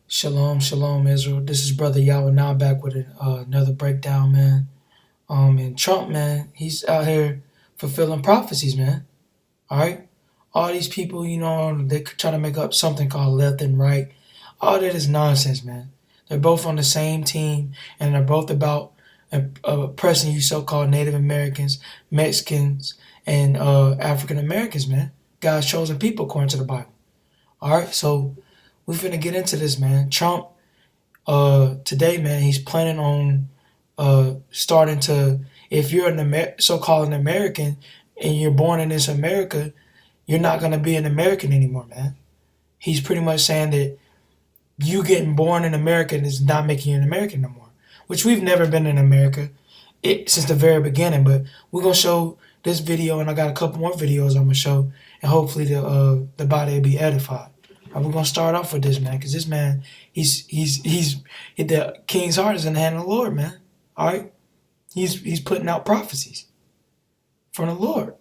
Shalom, shalom, Israel. This is Brother YAHAWAH now back with another breakdown, man. And Trump, man, he's out here fulfilling prophecies, man. All right? All these people, they try to make up something called left and right. All that is nonsense, man. They're both on the same team, and they're both about oppressing you so-called Native Americans, Mexicans, and African Americans, man. God's chosen people, according to the Bible. All right? So we finna get into this, man. Trump, today, man, he's planning on starting to, if you're so-called an American and you're born in this America, you're not going to be an American anymore, man. He's pretty much saying that you getting born in America is not making you an American no more, which we've never been in America since the very beginning. But we're going to show this video, and I got a couple more videos I'm going to show, and hopefully the body will be edified. We're going to start off with this, man, because this man, he's the king's heart is in the hand of the Lord, man. All right? He's putting out prophecies from the Lord.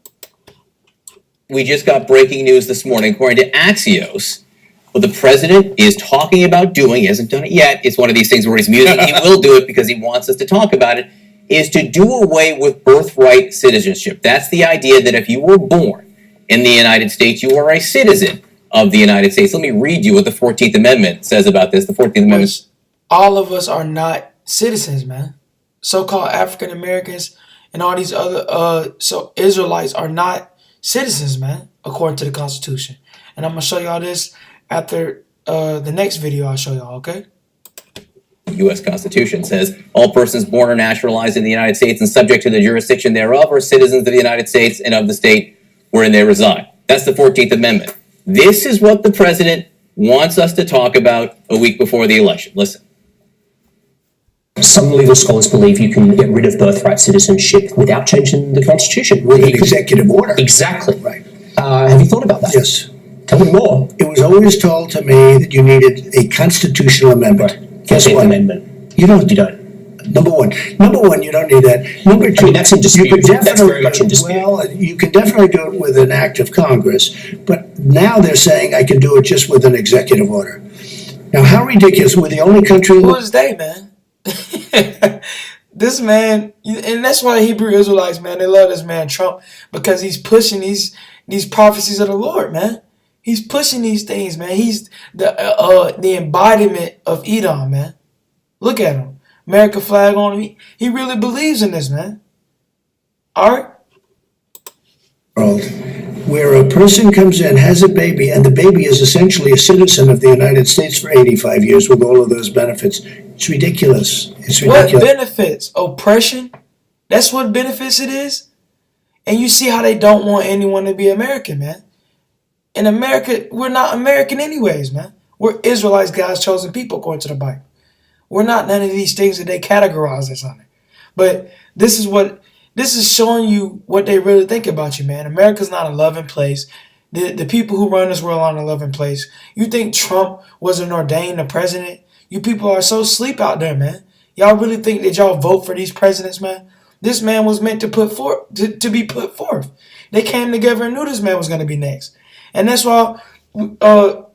We just got breaking news this morning, according to Axios. What the president is talking about doing, he hasn't done it yet, it's one of these things where he's musing, he will do it because he wants us to talk about it, is to do away with birthright citizenship. That's the idea that if you were born in the United States, you are a citizen of the United States. Let me read you what the 14th Amendment says about this. The 14th Amendment. All of us are not citizens, man. So-called African Americans and all these other Israelites are not citizens, man, according to the Constitution. And I'm going to show y'all this after the next video I'll show y'all, okay? The U.S. Constitution says all persons born or naturalized in the United States and subject to the jurisdiction thereof are citizens of the United States and of the state wherein they reside. That's the 14th Amendment. This is what the president wants us to talk about a week before the election. Listen. Some legal scholars believe you can get rid of birthright citizenship without changing the Constitution. With an executive order. Exactly. Right. Have you thought about that? Yes. Tell me more. It was always told to me that you needed a constitutional amendment. Right. Guess what? Amendment. You don't. You don't. Number one, you don't need that. Number two, that's in dispute. You could definitely, that's very much in dispute. Well, you can definitely do it with an act of Congress, but now they're saying I can do it just with an executive order. Now, how ridiculous! We're the only country. Who is they, man? This man, and that's why Hebrew Israelites, man, they love this man Trump, because he's pushing these prophecies of the Lord, man. He's pushing these things, man. He's the embodiment of Edom, man. Look at him. America flag on him. He really believes in this, man. All right? World, where a person comes in, has a baby, and the baby is essentially a citizen of the United States for 85 years with all of those benefits. It's ridiculous. It's ridiculous. What benefits? Oppression? That's what benefits it is? And you see how they don't want anyone to be American, man. In America, we're not American anyways, man. We're Israelites, God's chosen people, according to the Bible. We're not none of these things that they categorize us under. But this is showing you what they really think about you, man. America's not a loving place. The people who run this world aren't a loving place. You think Trump wasn't ordained a president? You people are so asleep out there, man. Y'all really think that y'all vote for these presidents, man? This man was meant to to be put forth. They came together and knew this man was going to be next. And that's why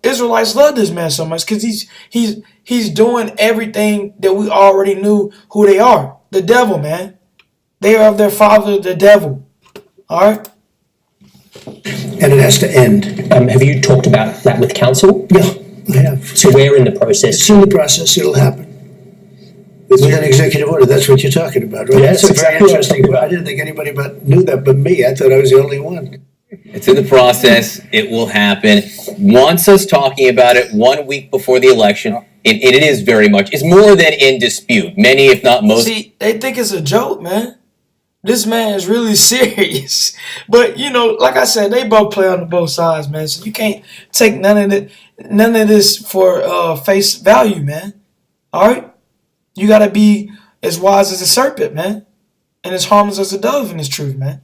Israelites love this man so much, because he's doing everything that we already knew who they are. The devil, man. They are of their father, the devil. All right? And it has to end. Have you talked about that with council? Yeah, I have. So we're in the process. It's in the process. It'll happen. With an executive order. That's what you're talking about, right? Yeah, that's exactly very interesting. I didn't think anybody knew that but me. I thought I was the only one. It's in the process. It will happen. Wants us talking about it 1 week before the election. And it is very much. It's more than in dispute. Many, if not most. See, they think it's a joke, man. This man is really serious. But, like I said, they both play on both sides, man. So you can't take none of this for face value, man. All right? You got to be as wise as a serpent, man. And as harmless as a dove in this truth, man.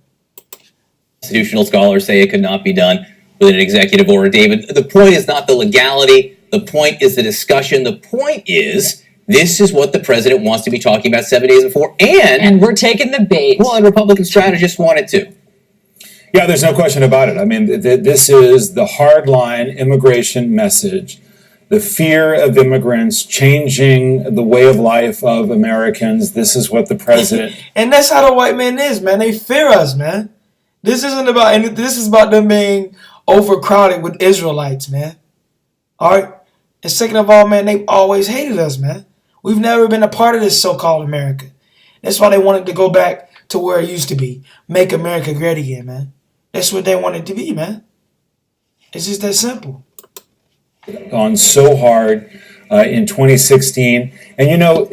Constitutional scholars say it could not be done with an executive order. David, the point is not the legality. The point is the discussion. The point is this is what the president wants to be talking about 7 days before. And we're taking the bait. Well, and Republican strategists wanted to. Yeah, there's no question about it. I mean, this is the hardline immigration message the fear of immigrants changing the way of life of Americans. This is what the president. And that's how the white man is, man. They fear us, man. This isn't about anything. This is about them being overcrowded with Israelites, man. All right? And second of all, man, they've always hated us, man. We've never been a part of this so-called America. That's why they wanted to go back to where it used to be. Make America great again, man. That's what they wanted to be, man. It's just that simple. On so hard in 2016. And, you know,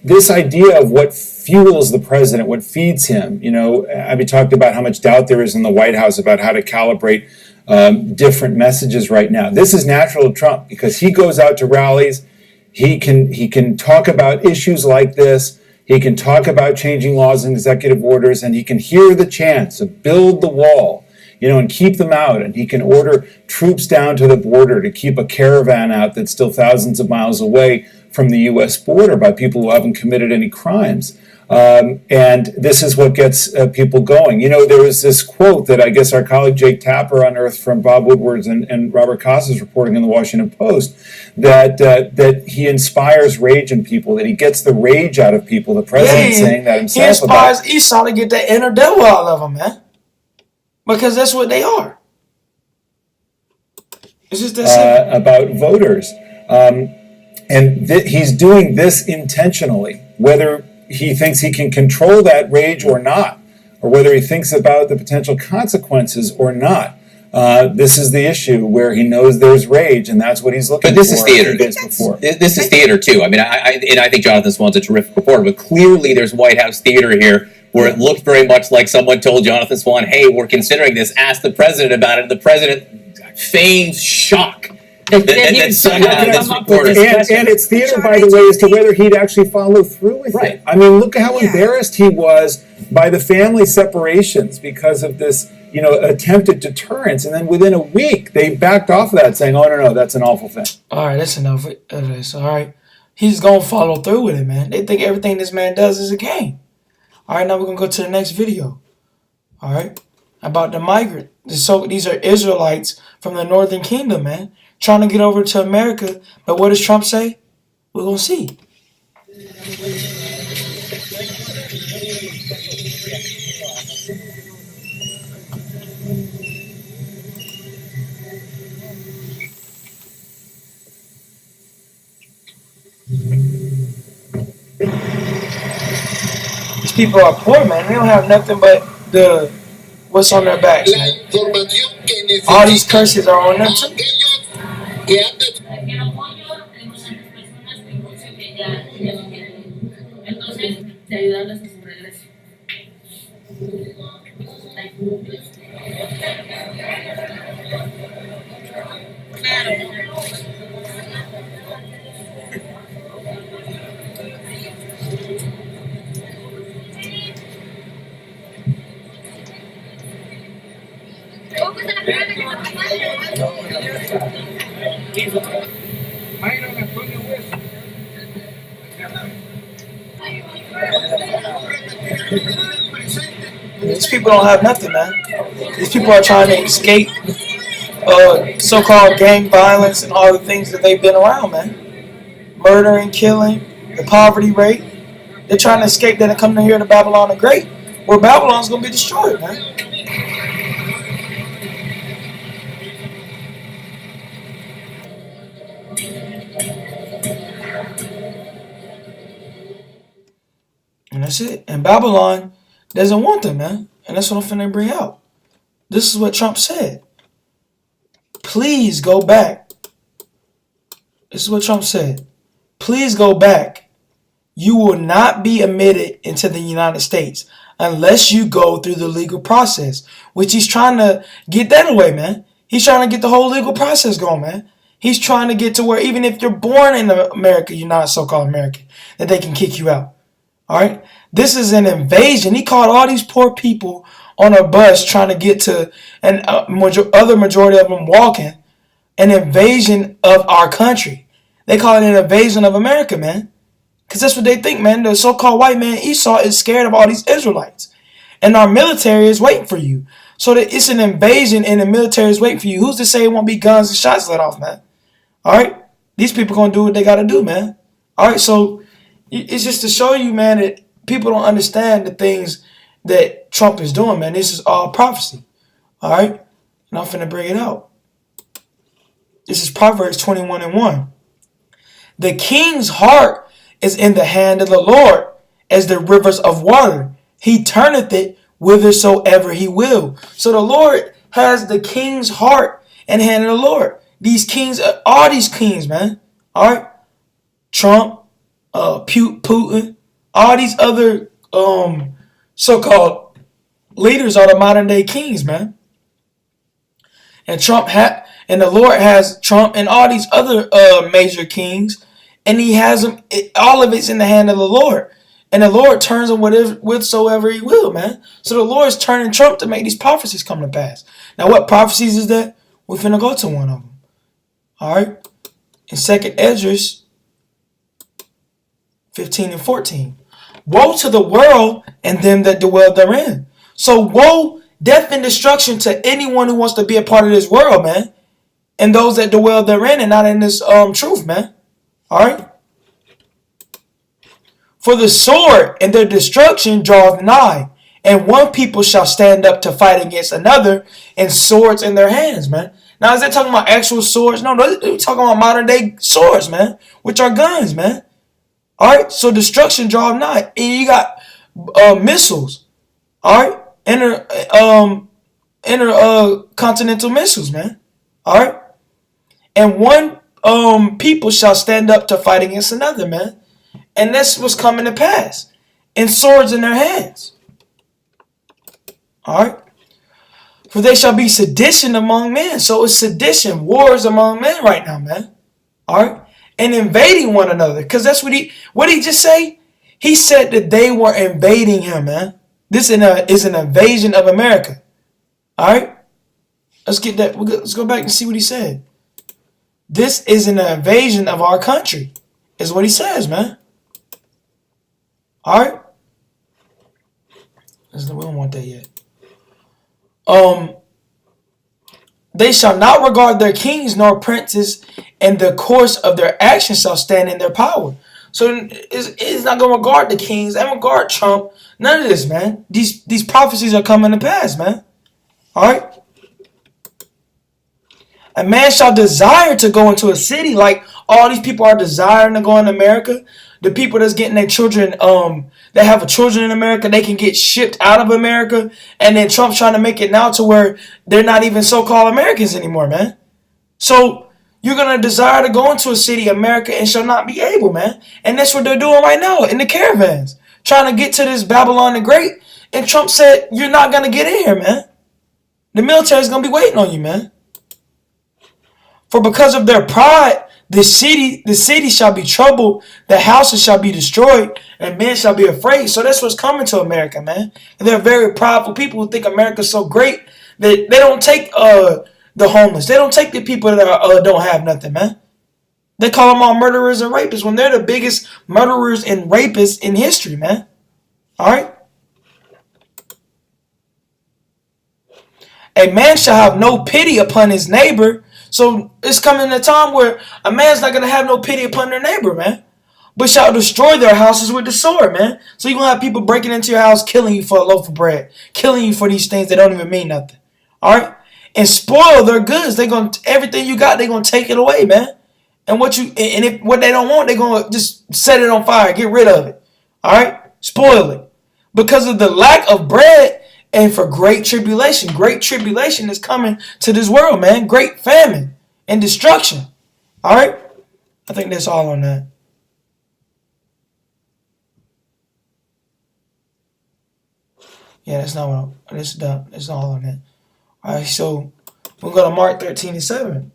this idea of what fuels the president, what feeds him, you know, Abby talked about how much doubt there is in the White House about how to calibrate different messages right now. This is natural to Trump because he goes out to rallies. He can talk about issues like this. He can talk about changing laws and executive orders, and he can hear the chants of build the wall, you know, and keep them out. And he can order troops down to the border to keep a caravan out that's still thousands of miles away from the U.S. border by people who haven't committed any crimes. And this is what gets people going. You know, there was this quote that I guess our colleague Jake Tapper unearthed from Bob Woodward's and Robert Costa's reporting in the Washington Post that he inspires rage in people, that he gets the rage out of people. The president saying that himself. He inspires Esau to get that inner devil out of them, man. Because that's what they are. It's just that about voters. And he's doing this intentionally, whether he thinks he can control that rage or not, or whether he thinks about the potential consequences or not. This is the issue where he knows there's rage, and that's what he's looking for. But this is theater. This is theater, too. I mean, I think Jonathan Swan's a terrific reporter, but clearly there's White House theater here where it looked very much like someone told Jonathan Swan, hey, we're considering this, ask the president about it, and the president feigns shock. And it's theater, by the way, as to whether he'd actually follow through with it. I mean, look at how embarrassed he was by the family separations because of this, you know, attempted deterrence. And then within a week, they backed off of that, saying, oh, no, that's an awful thing. All right, that's enough of this, all right? He's going to follow through with it, man. They think everything this man does is a game. All right, now we're going to go to the next video, all right, about the migrant. So these are Israelites from the Northern Kingdom, man, trying to get over to America. But what does Trump say? We're going to see. These people are poor, man. They don't have nothing but what's on their backs, man. All these curses are on them too. These people don't have nothing, man. These people are trying to escape so-called gang violence and all the things that they've been around, man. Murdering, killing, the poverty rate. They're trying to escape that and come here to Babylon the Great, where Babylon's going to be destroyed, man. And that's it. And Babylon doesn't want them, man. And that's what I'm finna bring out. This is what Trump said. Please go back. This is what Trump said. Please go back. You will not be admitted into the United States unless you go through the legal process, which he's trying to get that away, man. He's trying to get the whole legal process going, man. He's trying to get to where even if you're born in America, you're not so-called American, that they can kick you out. All right? This is an invasion. He called all these poor people on a bus trying to get to, and other majority of them walking, an invasion of our country. They call it an invasion of America, man. Because that's what they think, man. The so-called white man Esau is scared of all these Israelites. And our military is waiting for you. So that it's an invasion and the military is waiting for you. Who's to say it won't be guns and shots let off, man? All right? These people gonna do what they gotta do, man. All right, so it's just to show you, man, that people don't understand the things that Trump is doing, man. This is all prophecy. All right, and I'm finna bring it out. This is Proverbs 21:1. The king's heart is in the hand of the Lord, as the rivers of water. He turneth it whithersoever he will. So the Lord has the king's heart in the hand of the Lord. These kings, all these kings, man. All right, Trump, Putin, all these other so-called leaders are the modern day kings, man. And and the Lord has Trump and all these other major kings, and He has them. All of it's in the hand of the Lord, and the Lord turns them whatsoever He will, man. So the Lord's turning Trump to make these prophecies come to pass. Now, what prophecies is that? We're finna go to one of them. All right, in 2nd Esdras 15:14. Woe to the world and them that dwell therein. So woe, death and destruction to anyone who wants to be a part of this world, man. And those that dwell therein and not in this truth, man. Alright? For the sword and their destruction draweth nigh, and one people shall stand up to fight against another, and swords in their hands, man. Now, is they talking about actual swords? No, they're talking about modern day swords, man, which are guns, man. All right, so destruction draweth nigh, and you got missiles. All right, intercontinental missiles, man. All right, and one people shall stand up to fight against another, man, and that's what's coming to pass, and swords in their hands. All right, for they shall be sedition among men. So it's sedition, wars among men right now, man. All right. And invading one another. Because that's what he just say? He said that they were invading him, man. This is an invasion of America. Alright? Let's get that. Let's go back and see what he said. This is an invasion of our country. Is what he says, man. Alright? We don't want that yet. They shall not regard their kings nor princes, and the course of their actions shall stand in their power. So it's not going to regard the kings. They don't regard Trump. None of this, man. These prophecies are coming to pass, man. All right? A man shall desire to go into a city, like all these people are desiring to go in America. The people that's getting their children, that have children in America, they can get shipped out of America. And then Trump's trying to make it now to where they're not even so-called Americans anymore, man. So you're going to desire to go into a city, America, and shall not be able, man. And that's what they're doing right now in the caravans, trying to get to this Babylon the Great. And Trump said, you're not going to get in here, man. The military's going to be waiting on you, man. For because of their pride, the city shall be troubled, the houses shall be destroyed, and men shall be afraid. So that's what's coming to America, man. And they're very prideful people who think America's so great that they don't take the homeless. They don't take the people that don't have nothing, man. They call them all murderers and rapists when they're the biggest murderers and rapists in history, man. All right? A man shall have no pity upon his neighbor. So it's coming a time where a man's not going to have no pity upon their neighbor, man. But shall destroy their houses with the sword, man. So you're going to have people breaking into your house, killing you for a loaf of bread. Killing you for these things that don't even mean nothing. All right? And spoil their goods. Everything you got, they're going to take it away, man. And what they don't want, they're going to just set it on fire. Get rid of it. All right? Spoil it. Because of the lack of bread and for great tribulation. Great tribulation is coming to this world, man. Great famine and destruction. All right? I think that's all on that. Yeah, that's not what that's all on that. All right, so we'll go to Mark 13:7.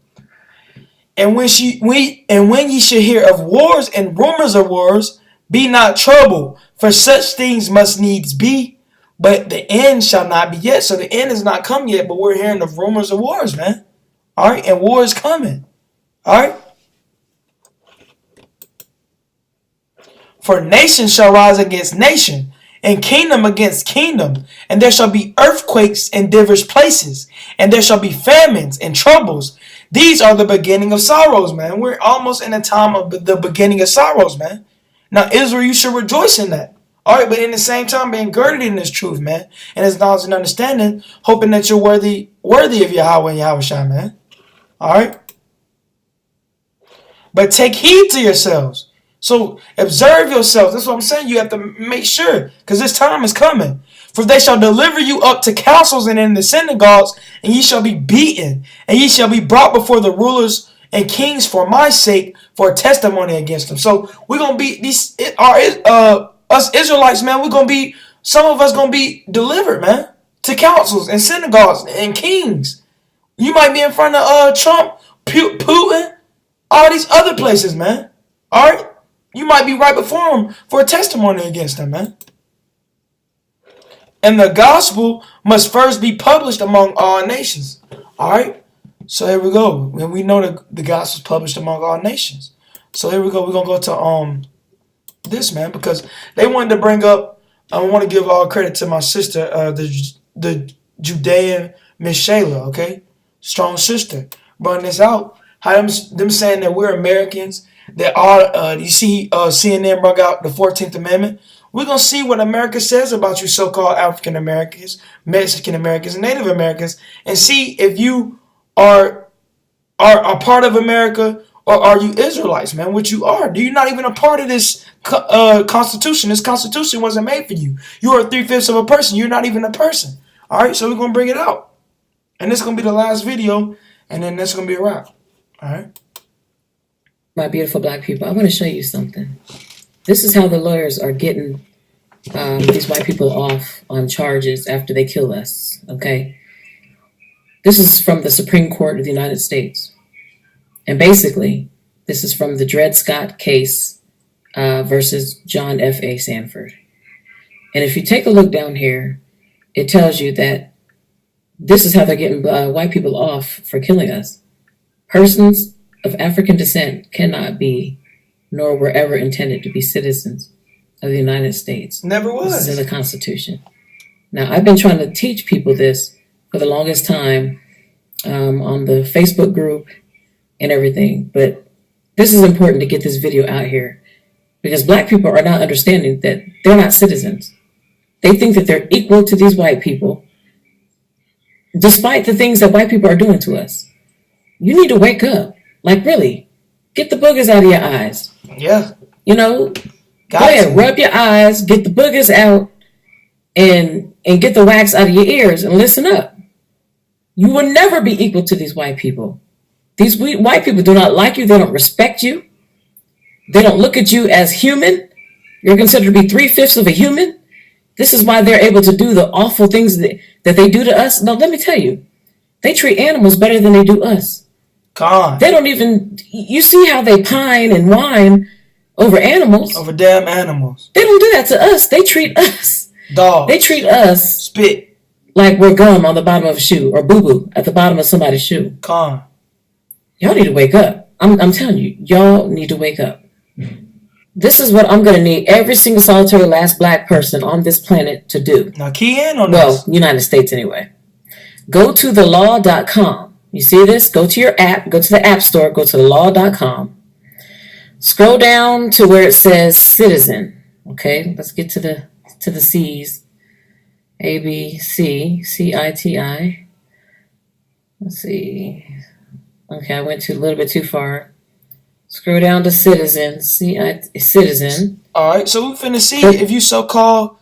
And when ye should hear of wars and rumors of wars, be not troubled, for such things must needs be, but the end shall not be yet. So the end is not come yet, but we're hearing of rumors of wars, man. All right, and war is coming. All right. For nation shall rise against nation, and kingdom against kingdom, and there shall be earthquakes in divers places, and there shall be famines and troubles, These are the beginning of sorrows, man. We're almost in the time of the beginning of sorrows, man. Now, Israel, you should rejoice in that. All right, but in the same time, being girded in this truth, man, and this knowledge and understanding, hoping that you're worthy of Yahweh and YAHAWASHI, man. All right? But take heed to yourselves. So observe yourselves. That's what I'm saying. You have to make sure, because this time is coming. For they shall deliver you up to councils and in the synagogues, and ye shall be beaten, and ye shall be brought before the rulers and kings for my sake, for a testimony against them. So we're gonna be us Israelites, man. Some of us gonna be delivered, man, to councils and synagogues and kings. You might be in front of Trump, Putin, all these other places, man. All right, you might be right before them for a testimony against them, man. And the gospel must first be published among all nations. All right. So here we go. And we know that the gospel is published among all nations. So here we go. We're gonna go to this, man, because they wanted to bring up. I want to give all credit to my sister, the Judean Miss Shayla. Okay, strong sister, bringing this out. How them saying that we're Americans. That all you see CNN brought out the 14th Amendment. We're going to see what America says about you so-called African Americans, Mexican Americans, and Native Americans, and see if you are a part of America or are you Israelites, man, what you are. You're not even a part of this Constitution. This Constitution wasn't made for you. You are 3/5 of a person. You're not even a person. All right, so we're going to bring it out. And this is going to be the last video, and then that's going to be a wrap. All right. My beautiful black people, I want to show you something. This is how the lawyers are getting these white people off on charges after they kill us, okay? This is from the Supreme Court of the United States. And basically, this is from the Dred Scott case versus John F.A. Sanford. And if you take a look down here, it tells you that this is how they're getting white people off for killing us. Persons of African descent cannot be, nor were ever intended to be citizens of the United States. Never was. This is in the Constitution. Now, I've been trying to teach people this for the longest time on the Facebook group and everything, but this is important to get this video out here because black people are not understanding that they're not citizens. They think that they're equal to these white people, despite the things that white people are doing to us. You need to wake up. Like, really, get the boogers out of your eyes. Yeah. You know, go ahead, rub your eyes, get the boogers out, and get the wax out of your ears and listen up. You will never be equal to these white people. These white people do not like you. They don't respect you. They don't look at you as human. You're considered to be 3/5 of a human. This is why they're able to do the awful things that they do to us. Now, let me tell you, they treat animals better than they do us. God. They don't even, you see how they pine and whine over animals. Over damn animals. They don't do that to us. They treat us. Dog. They treat us. Spit. Like we're gum on the bottom of a shoe or boo-boo at the bottom of somebody's shoe. Con. Y'all need to wake up. I'm telling you, y'all need to wake up. This is what I'm going to need every single solitary last black person on this planet to do. Now key in on Well, this. United States anyway. Go to thelaw.com. You see this? Go to your app, go to the app store, go to thelaw.com. Scroll down to where it says citizen. Okay, let's get to the C's. A, B, C, C-I-T-I. Let's see. Okay, I went a little bit too far. Scroll down to citizen, citizen. All right, so we finna see if you so-called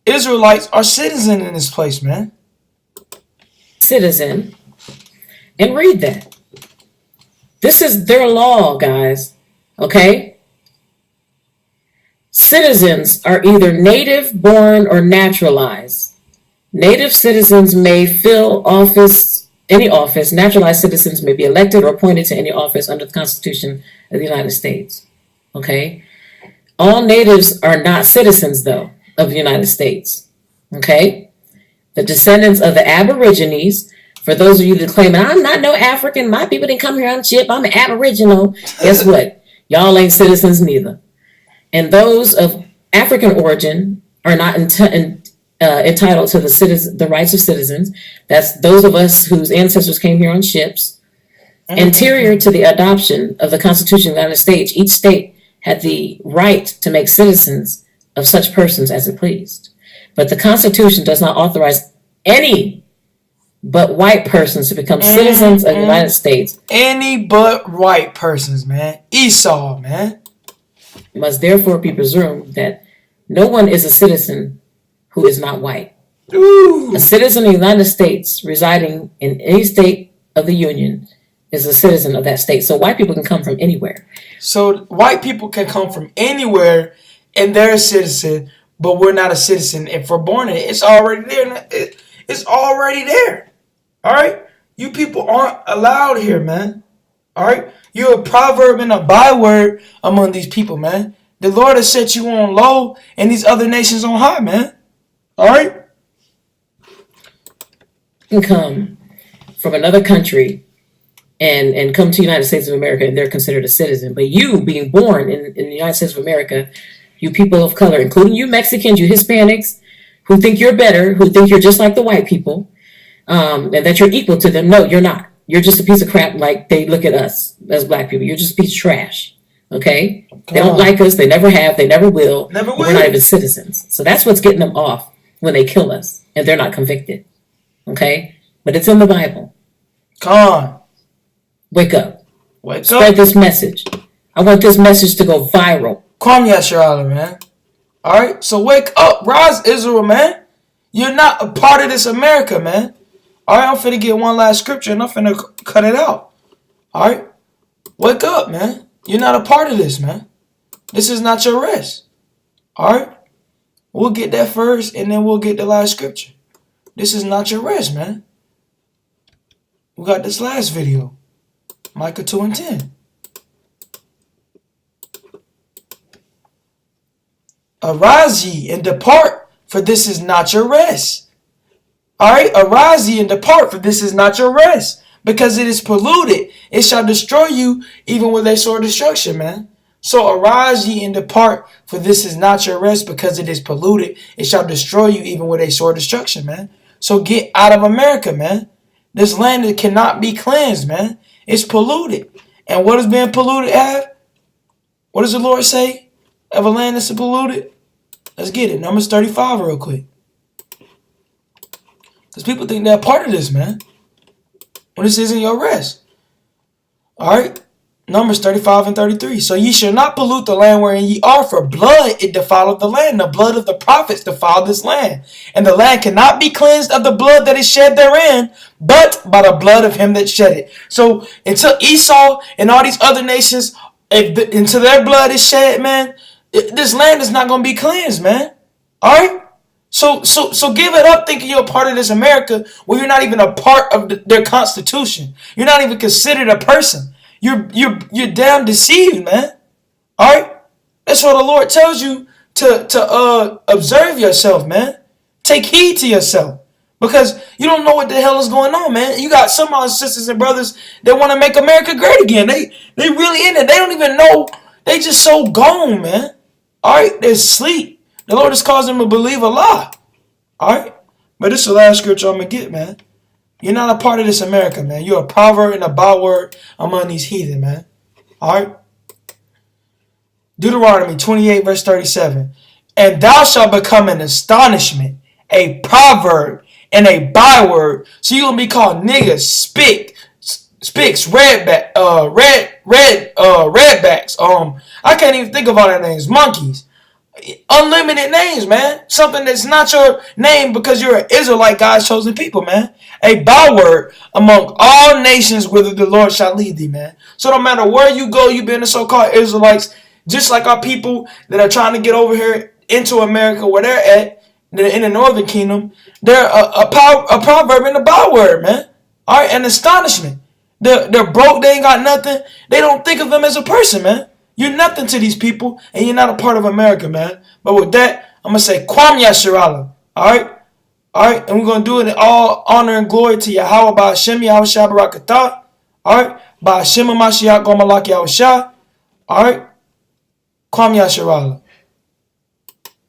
Israelites are citizen in this place, man. Citizen. And read that. This is their law, guys. Okay? Citizens are either native, born, or naturalized. Native citizens may fill any office. Naturalized citizens may be elected or appointed to any office under the Constitution of the United States. Okay? All natives are not citizens, though, of the United States. Okay? The descendants of the Aborigines. For those of you that claim, I'm not no African, my people didn't come here on ship, I'm an Aboriginal. Guess what? Y'all ain't citizens neither. And those of African origin are not entitled to the rights of citizens. That's those of us whose ancestors came here on ships. Anterior to the adoption of the Constitution of the United States, each state had the right to make citizens of such persons as it pleased. But the Constitution does not authorize any but white persons to become citizens of the United States. Any but white persons, man. Esau, man. It must therefore be presumed that no one is a citizen who is not white. Ooh. A citizen of the United States residing in any state of the Union is a citizen of that state. So white people can come from anywhere. So white people can come from anywhere and they're a citizen, but we're not a citizen. If we're born in it, it's already there. It's already there. All right? You people aren't allowed here, man. All right? You're a proverb and a byword among these people, man. The Lord has set you on low and these other nations on high, man. All right? You can come from another country and come to the United States of America and they're considered a citizen. But you being born in the United States of America, you people of color, including you Mexicans, you Hispanics, who think you're better, who think you're just like the white people, and that you're equal to them. No, you're not. You're just a piece of crap like they look at us as black people. You're just a piece of trash. Okay? They don't like us. They never have. They never will. Never will. We're not even citizens. So that's what's getting them off when they kill us and they're not convicted. Okay? But it's in the Bible. Come on. Wake up. Wake Spread up. this message. I want this message to go viral. Kwam Yasharala, man. All right? So wake up. Rise, Israel, man. You're not a part of this America, man. All right? I'm finna get one last scripture and I'm finna cut it out. All right? Wake up, man. You're not a part of this, man. This is not your rest. All right? We'll get that first and then we'll get the last scripture. This is not your rest, man. We got this last video. Micah 2 and 10. Arise ye and depart, for this is not your rest. Alright, arise ye and depart, for this is not your rest. Because it is polluted, it shall destroy you even with a sword destruction, man. So arise ye and depart, for this is not your rest, because it is polluted, it shall destroy you even with a sword destruction, man. So get out of America, man. This land that cannot be cleansed, man. It's polluted. And what is being polluted, Av? What does the Lord say of a land that's polluted? Let's get it. Numbers 35 real quick. Because people think they're part of this, man. When this isn't your rest. Alright? Numbers 35 and 33. So ye shall not pollute the land wherein ye are, for blood it defileth the land. The blood of the prophets defiled this land. And the land cannot be cleansed of the blood that is shed therein, but by the blood of him that shed it. So until Esau and all these other nations, until their blood is shed, man, this land is not going to be cleansed, man. Alright? So give it up thinking you're a part of this America where you're not even a part of their constitution. You're not even considered a person. You're damn deceived, man. All right? That's what the Lord tells you to observe yourself, man. Take heed to yourself. Because you don't know what the hell is going on, man. You got some of our sisters and brothers that want to make America great again. They really in it. They don't even know. They just so gone, man. All right? They're asleep. The Lord has caused them to believe a lie. All right? But this is the last scripture I'm going to get, man. You're not a part of this America, man. You're a proverb and a byword among these heathen, man. All right? Deuteronomy 28, verse 37. And thou shalt become an astonishment, a proverb, and a byword. So you're going to be called niggas, spicks, redbacks. I can't even think of all their names. Monkeys. Unlimited names, man. Something that's not your name because you're an Israelite, God's chosen people, man. A byword among all nations whither the Lord shall lead thee, man. So no matter where you go, you've been the so-called Israelites, just like our people that are trying to get over here into America where they're at, in the northern kingdom, they're a proverb and a byword, man. All right, an astonishment. They're broke, they ain't got nothing. They don't think of them as a person, man. You're nothing to these people, and you're not a part of America, man. But with that, I'm going to say, Kwam Yasharala. All right? All right? And we're going to do it in all honor and glory to YAHAWAH, BAHASHAM, YAHAWASHI, Barakatah. All right? BAHASHAM, HAMASHIACH, GOMALAK, YAHAWASHI. All right? Kwam Yasharala.